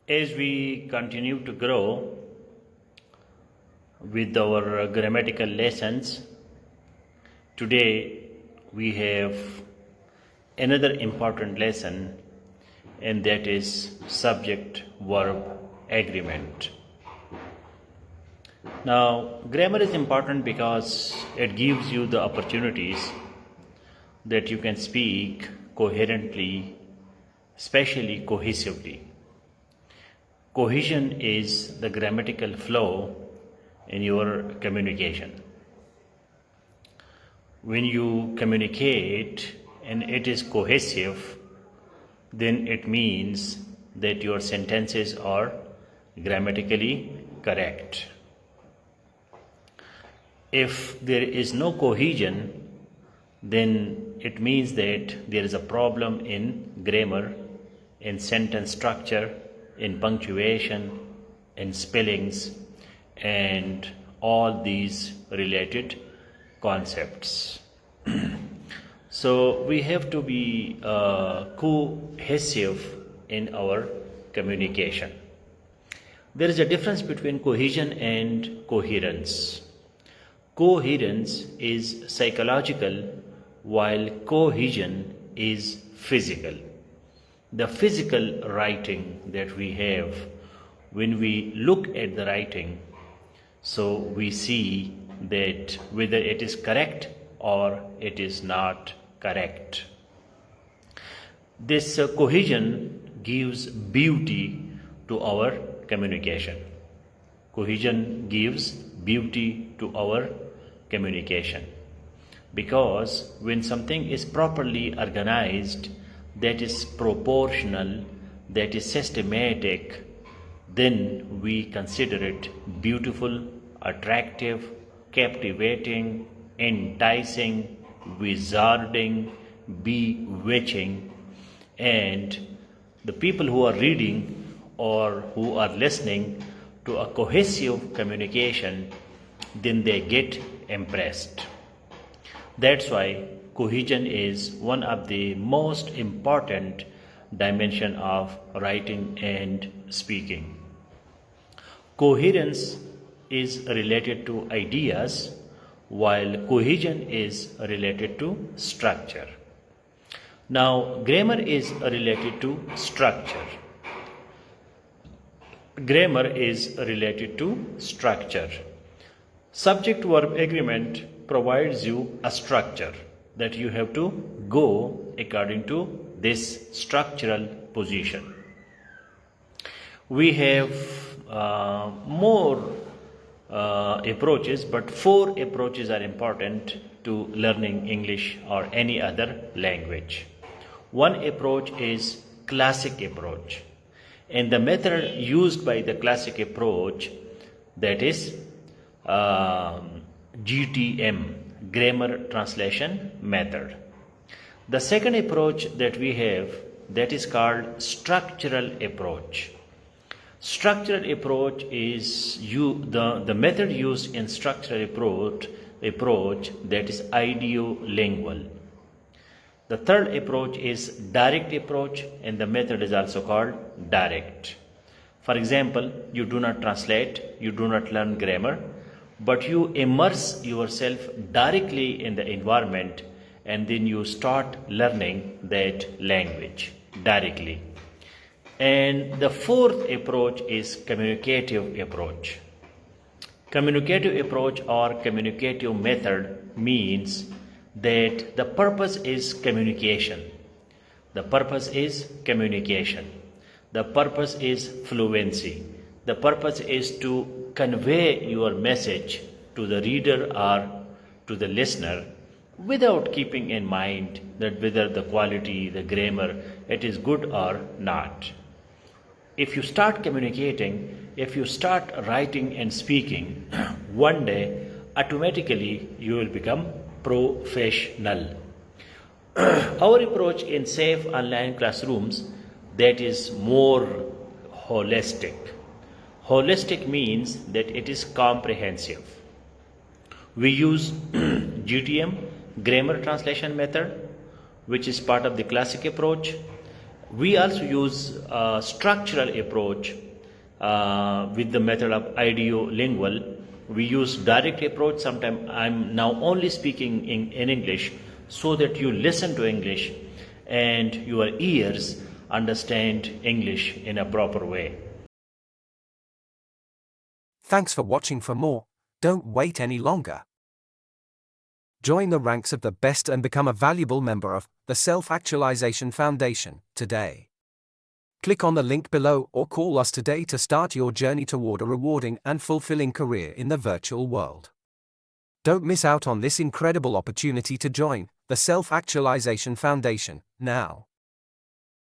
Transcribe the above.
As we continue to grow with our grammatical lessons, today we have another important lesson, and that is subject-verb agreement. Now, grammar is important because it gives you the opportunities that you can speak coherently, especially cohesively. Cohesion is the grammatical flow in your communication. When you communicate and it is cohesive, then it means that your sentences are grammatically correct. If there is no cohesion, then it means that there is a problem in grammar, in sentence structure, in punctuation, in spellings, and all these related concepts. So we have to be cohesive in our communication. There is a difference between cohesion and coherence. Coherence is psychological, while cohesion is physical. The physical writing that we have, when we look at the writing, so we see that whether it is correct or it is not correct. This cohesion gives beauty to our communication. Cohesion gives beauty to our communication, because when something is properly organized, that is proportional, that is systematic, then we consider it beautiful, attractive, captivating, enticing, wizarding, bewitching, and the people who are reading or who are listening to a cohesive communication, then they get impressed. That's why cohesion is one of the most important dimension of writing and speaking. Coherence is related to ideas, while cohesion is related to structure. Now, grammar is related to structure. Grammar is related to structure. Subject-verb agreement provides you a structure that you have to go according to this structural position. We have more approaches, but 4 approaches are important to learning English or any other language. One approach is classic approach, and the method used by the classic approach, that is GTM, grammar translation method. The second approach that we have, that is called structural approach. Structural approach is the method used in structural approach that is ideolingual. The third approach is direct approach, and the method is also called direct. For example, you do not translate, you do not learn grammar, but you immerse yourself directly in the environment, and then you start learning that language directly. And the fourth approach is communicative approach. Communicative approach or communicative method means that the purpose is communication. The purpose is communication. The purpose is fluency. The purpose is to convey your message to the reader or to the listener without keeping in mind that whether the quality, the grammar, it is good or not. If you start communicating, if you start writing and speaking, one day automatically you will become professional. Our approach in safe online classrooms, that is more holistic. Holistic means that it is comprehensive. We use GTM, grammar translation method, which is part of the classic approach, We also use a structural approach with the method of IDEO-lingual. We use direct approach. Sometimes I'm now only speaking in English so that you listen to English and your ears understand English in a proper way. Thanks for watching. For more, don't wait any longer. Join the ranks of the best and become a valuable member of the Self Actualization Foundation today. Click on the link below or call us today to start your journey toward a rewarding and fulfilling career in the virtual world. Don't miss out on this incredible opportunity to join the Self Actualization Foundation now.